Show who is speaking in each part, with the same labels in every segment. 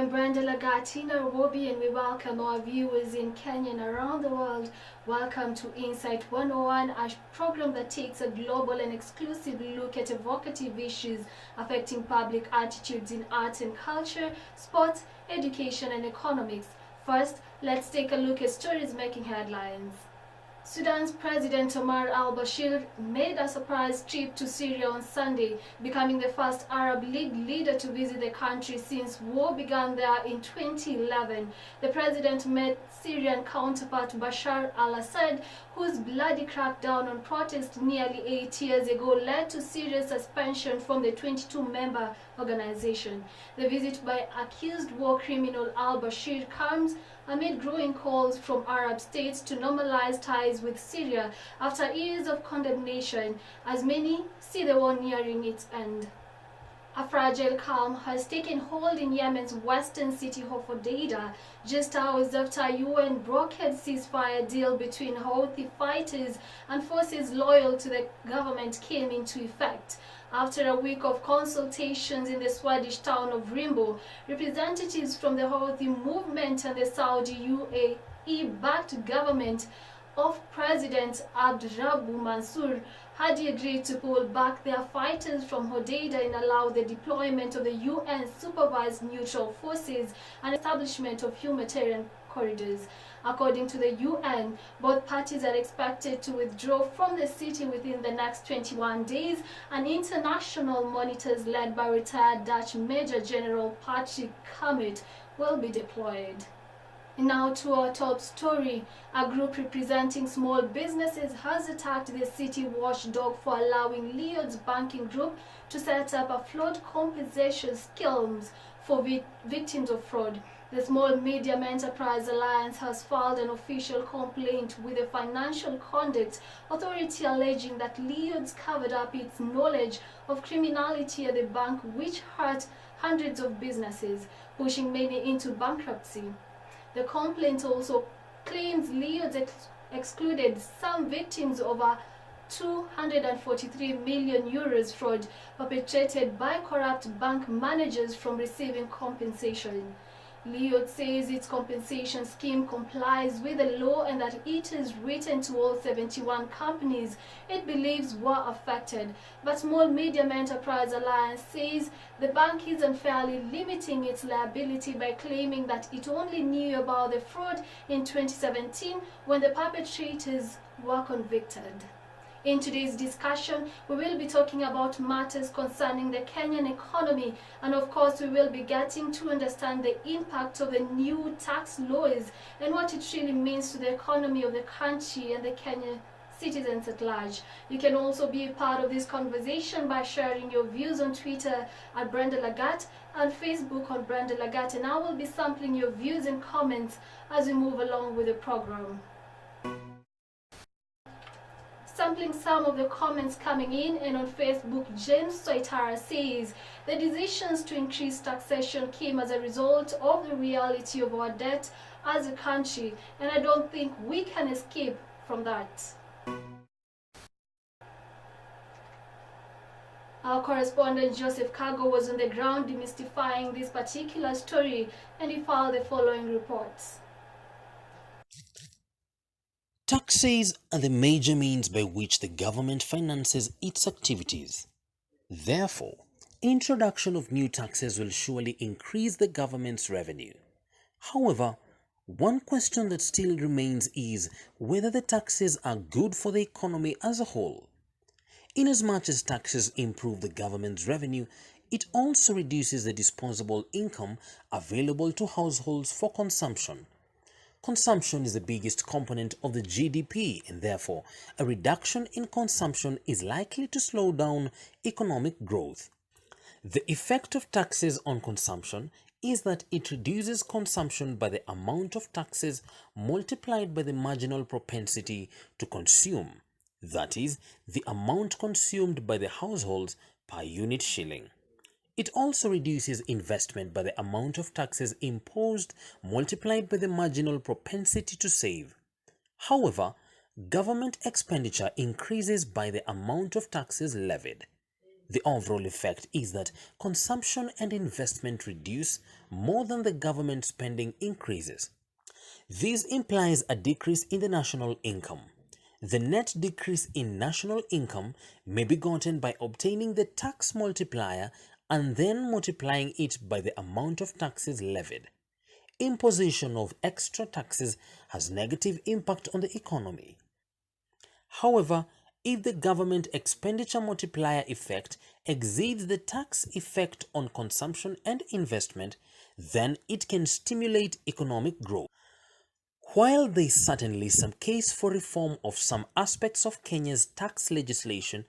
Speaker 1: I'm Brenda Lagatina Robi, and we welcome our viewers in Kenya and around the world. Welcome to Insight 101, a program that takes a global and exclusive look at evocative issues affecting public attitudes in arts and culture, sports, education, and economics. First, let's take a look at stories making headlines. Sudan's President Omar al-Bashir made a surprise trip to Syria on Sunday, becoming the first Arab League leader to visit the country since war began there in 2011. The president met Syrian counterpart Bashar al-Assad, whose bloody crackdown on protests nearly 8 years ago led to Syria's suspension from the 22-member organization. The visit by accused war criminal al-Bashir comes amid growing calls from Arab states to normalize ties with Syria after years of condemnation, as many see the war nearing its end. A fragile calm has taken hold in Yemen's western city of Hodeidah, just hours after a UN brokered ceasefire deal between Houthi fighters and forces loyal to the government came into effect. After a week of consultations in the Swedish town of Rimbo, representatives from the Houthi movement and the Saudi UAE-backed government of President Abdrabbu Mansur had agreed to pull back their fighters from Hodeidah and allow the deployment of the UN-supervised neutral forces and establishment of humanitarian corridors. According to the UN, both parties are expected to withdraw from the city within the next 21 days, and international monitors led by retired Dutch Major General Patrick Cammaert will be deployed. Now to our top story. A group representing small businesses has attacked the city watchdog for allowing Lloyds Banking Group to set up a flood compensation schemes for victims of fraud. The Small Medium Enterprise Alliance has filed an official complaint with the Financial Conduct Authority alleging that Lloyds covered up its knowledge of criminality at the bank, which hurt hundreds of businesses, pushing many into bankruptcy. The complaint also claims Lloyds excluded some victims of a €243 million fraud perpetrated by corrupt bank managers from receiving compensation. Lloyds says its compensation scheme complies with the law and that it is written to all 71 companies it believes were affected. But Small Medium Enterprise Alliance says the bank is unfairly limiting its liability by claiming that it only knew about the fraud in 2017 when the perpetrators were convicted. In today's discussion, we will be talking about matters concerning the Kenyan economy, and of course we will be getting to understand the impact of the new tax laws and what it really means to the economy of the country and the Kenyan citizens at large. You can also be a part of this conversation by sharing your views on Twitter at Brenda Lagat and Facebook on Brenda Lagat, and I will be sampling your views and comments as we move along with the program. Sampling some of the comments coming in, and on Facebook, James Soitara says the decisions to increase taxation came as a result of the reality of our debt as a country, and I don't think we can escape from that. Our correspondent Joseph Kago was on the ground demystifying this particular story, and he filed the following reports.
Speaker 2: Taxes are the major means by which the government finances its activities. Therefore, introduction of new taxes will surely increase the government's revenue. However, one question that still remains is whether the taxes are good for the economy as a whole. Inasmuch as taxes improve the government's revenue, it also reduces the disposable income available to households for consumption. Consumption is the biggest component of the GDP, and therefore a reduction in consumption is likely to slow down economic growth. The effect of taxes on consumption is that it reduces consumption by the amount of taxes multiplied by the marginal propensity to consume, that is, the amount consumed by the households per unit shilling. It also reduces investment by the amount of taxes imposed multiplied by the marginal propensity to save. However, government expenditure increases by the amount of taxes levied. The overall effect is that consumption and investment reduce more than the government spending increases. This implies a decrease in the national income. The net decrease in national income may be gotten by obtaining the tax multiplier and then multiplying it by the amount of taxes levied. Imposition of extra taxes has negative impact on the economy. However, if the government expenditure multiplier effect exceeds the tax effect on consumption and investment, then it can stimulate economic growth. While there is certainly some case for reform of some aspects of Kenya's tax legislation,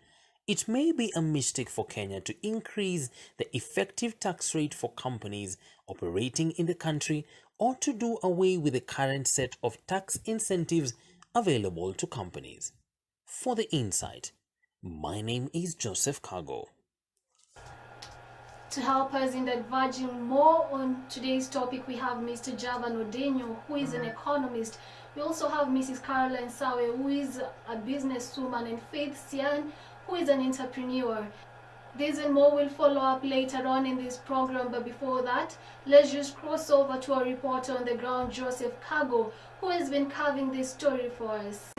Speaker 2: it may be a mistake for Kenya to increase the effective tax rate for companies operating in the country or to do away with the current set of tax incentives available to companies. For The Insight, my name is Joseph Kago.
Speaker 1: To help us in diverging more on today's topic, we have Mr. Javan Odenyo, who is an economist. We also have Mrs. Caroline Sawe, who is a businesswoman, and Faith Sian, who is an entrepreneur. This and more will follow up later on in this program, but before that, let's just cross over to our reporter on the ground, Joseph Kago, who has been covering this story for us.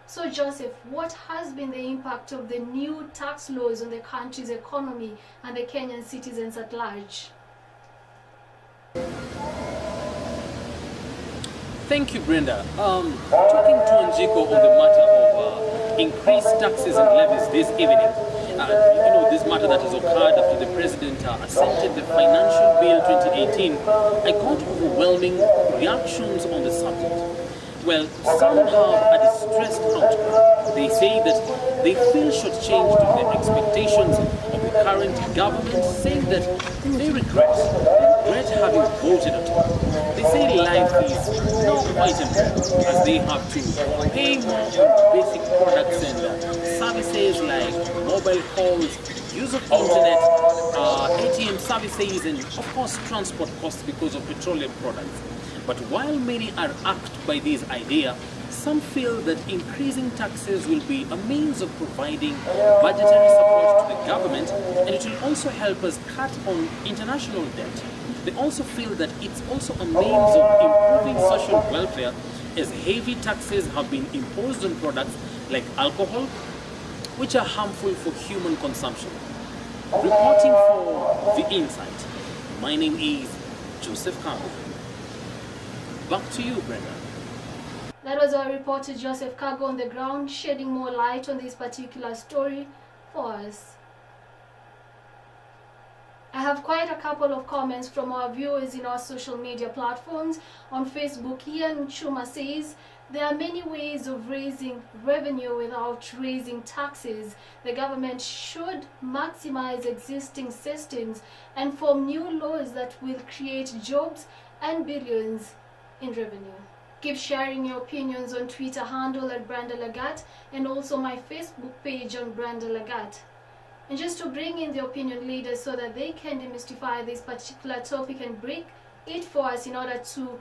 Speaker 1: So Joseph, what has been the impact of the new tax laws on the country's economy and the Kenyan citizens at large?
Speaker 3: Thank you, Brenda. Talking to Njiko on the matter of increased taxes and levies this evening, this matter that has occurred after the president assented the financial bill 2018, I got overwhelming reactions on the subject. Well, some have a distressed outcome. They say that they feel shortchanged to the expectations of the current government, saying that they regret having voted at all. They say life is not quite important as they have to pay more on basic products and services like mobile calls, use of internet, ATM services, and of course transport costs because of petroleum products. But while many are irked by this idea, some feel that increasing taxes will be a means of providing budgetary support to the government, and it will also help us cut on international debt. They also feel that it's also a means of improving social welfare, as heavy taxes have been imposed on products like alcohol, which are harmful for human consumption. Reporting for The Insight, my name is Joseph Kago. Back to you, Brenda.
Speaker 1: That was our reporter Joseph Kago on the ground, shedding more light on this particular story for us. I have quite a couple of comments from our viewers in our social media platforms. On Facebook, Ian Chuma says, there are many ways of raising revenue without raising taxes. The government should maximize existing systems and form new laws that will create jobs and billions in revenue. Keep sharing your opinions on Twitter handle at Brenda Lagat and also my Facebook page on Brenda Lagat. And just to bring in the opinion leaders so that they can demystify this particular topic and break it for us in order to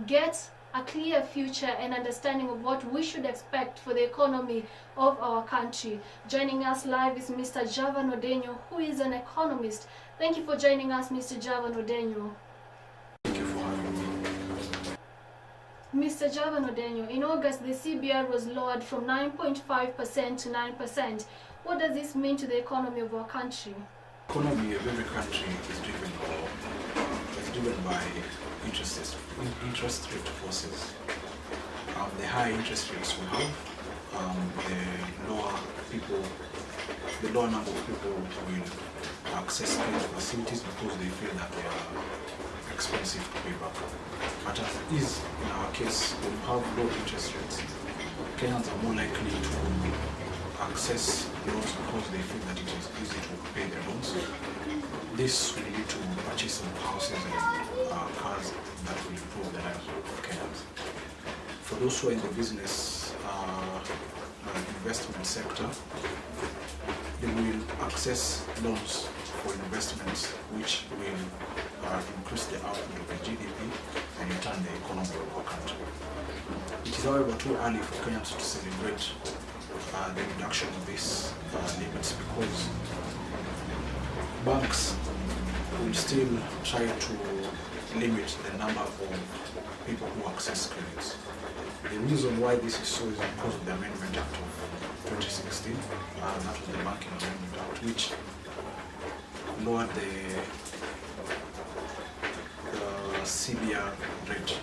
Speaker 1: get a clear future and understanding of what we should expect for the economy of our country. Joining us live is Mr. Javan Odenyo, who is an economist. Thank you for joining us, Mr. Javan Odenyo. Mr. Javan Odenyo, in August, the CBR was lowered from 9.5% to 9%. What does this mean to the economy of our country?
Speaker 4: The economy of every country is driven by interest rate forces. The higher interest rates we have, the lower number of people will access credit facilities because they feel that they are expensive to pay back. But as it is in our case, when you have low interest rates, Kenyans are more likely to access loans because they feel that it is easy to pay their loans. This will lead to purchase of houses and cars that will improve the lives of Kenyans. For those who are in the business investment sector, they will access loans for investments which will increase the output of the GDP and in turn the economy of our country. It is however too early for Kenyans to celebrate the reduction of these limits, because banks will still try to limit the number of people who access credits. The reason why this is so is because of the Amendment Act of 2016, that was the Banking Amendment Act, which lowered the CBR rate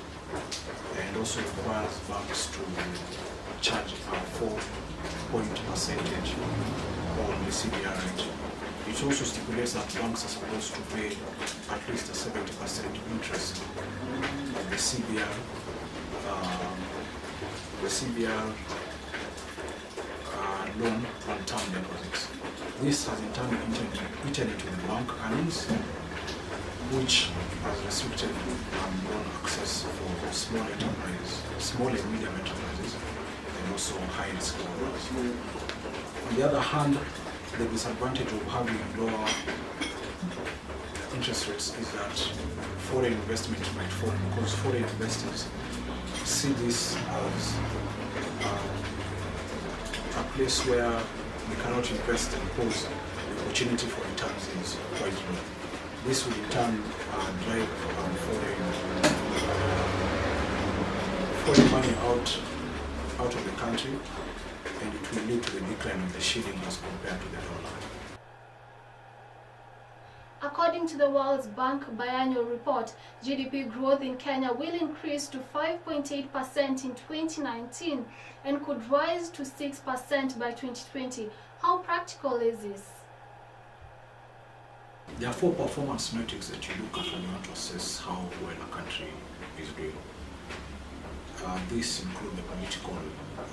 Speaker 4: and also requires banks to charge a 4-point percentage on the CBR rate. It also stipulates that banks are supposed to pay at least a 70% interest on the CBR loan on term deposits. This has in turn eaten into the bank earnings, which has restricted loan access for small and medium enterprises, and also high-risk borrowers. On the other hand, the disadvantage of having lower interest rates is that foreign investment might fall, because foreign investors see this as a place where they cannot invest, and because the opportunity for returns is quite low. This will in turn drive foreign money out of the country, and it will lead to the decline of the shilling as compared to the dollar.
Speaker 1: According to the World Bank biannual report, GDP growth in Kenya will increase to 5.8% in 2019 and could rise to 6% by 2020. How practical is this?
Speaker 4: There are 4 performance metrics that you look at when you want to assess how well a country is doing. These include the political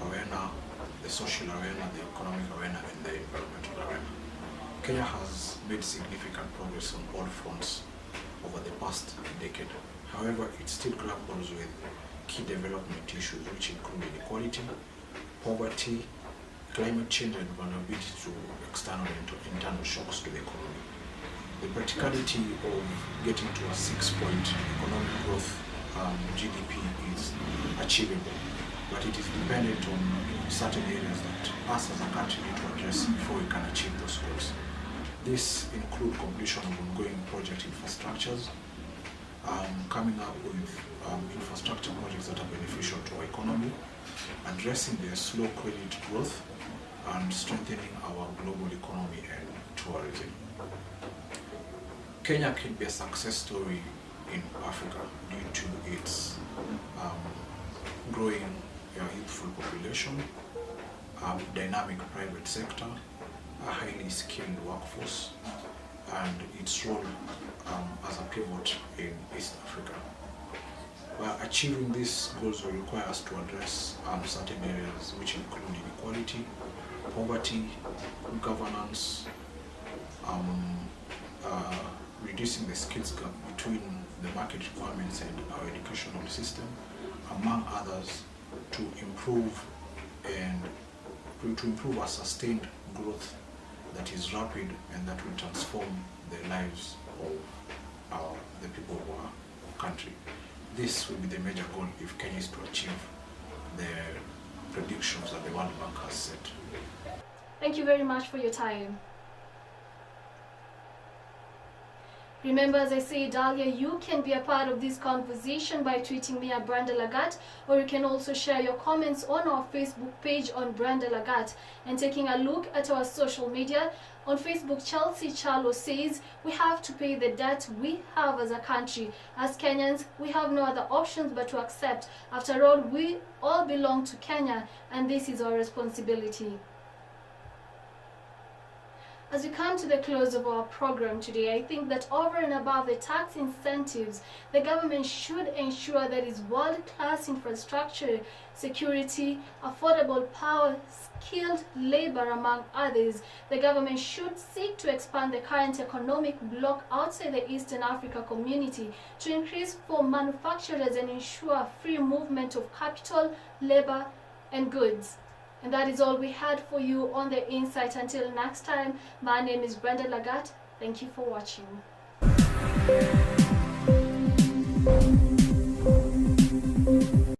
Speaker 4: arena, the social arena, the economic arena, and the environmental arena. Kenya has made significant progress on all fronts over the past decade. However, it still grapples with key development issues, which include inequality, poverty, climate change, and vulnerability to external and internal shocks to the economy. The practicality of getting to a 6-point economic growth GDP is achievable, but it is dependent on certain areas that us as a country need to address before we can achieve those goals. This includes completion of ongoing project infrastructures, coming up with infrastructure projects that are beneficial to our economy, addressing the slow credit growth, and strengthening our global economy and tourism. Kenya can be a success story in Africa due to its growing youthful population, dynamic private sector, a highly skilled workforce, and its role as a pivot in East Africa. By achieving these goals will require us to address certain areas which include inequality, poverty, governance, reducing the skills gap between the market requirements and our educational system, among others, to improve a sustained growth that is rapid and that will transform the lives of the people of our country. This will be the major goal if Kenya is to achieve the predictions that the World Bank has set.
Speaker 1: Thank you very much for your time. Remember, as I said earlier, you can be a part of this conversation by tweeting me at Brenda Lagat, or you can also share your comments on our Facebook page on Brenda Lagat. And taking a look at our social media, on Facebook, Chelsea Chalo says, we have to pay the debt we have as a country. As Kenyans, we have no other options but to accept. After all, we all belong to Kenya, and this is our responsibility. As we come to the close of our program today, I think that over and above the tax incentives, the government should ensure that its world-class infrastructure, security, affordable power, skilled labor, among others. The government should seek to expand the current economic bloc outside the Eastern Africa community to increase for manufacturers and ensure free movement of capital, labor, and goods. And that is all we had for you on The Insight. Until next time, my name is Brenda Lagat. Thank you for watching.